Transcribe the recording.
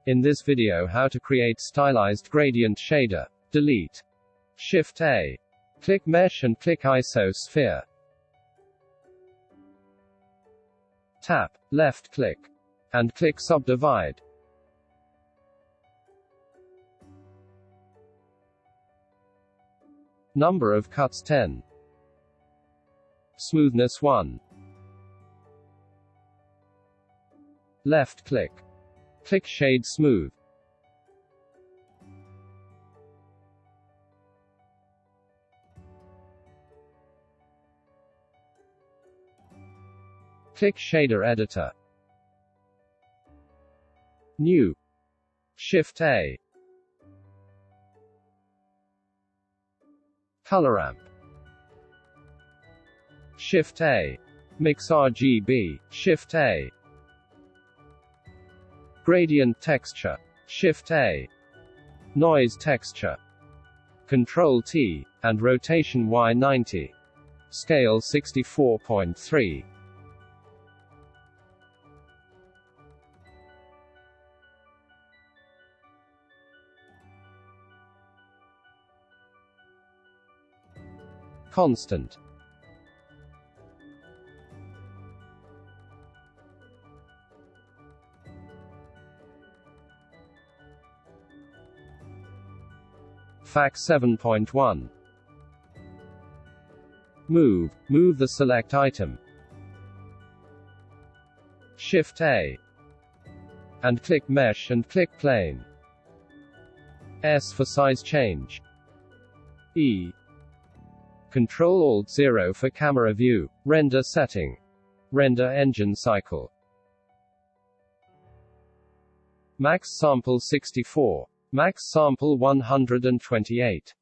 In this video, how to create stylized gradient shader. Delete. Shift A. Click Mesh and click ISO Sphere. Tap, left click, and click Subdivide. Number of cuts 10. Smoothness 1. Left click. Click Shade Smooth. Click Shader Editor. New. Shift A. Color Ramp. Shift A. Mix RGB. Shift A. Gradient Texture. Shift A. Noise Texture. Control T, and Rotation Y90. Scale 64.3. Constant. Fax 7.1. Move the select item. Shift A. And click Mesh and click Plane. S for size change. E. Control-Alt-0 for camera view. Render setting. Render engine cycle. Max sample 64. Max sample 128.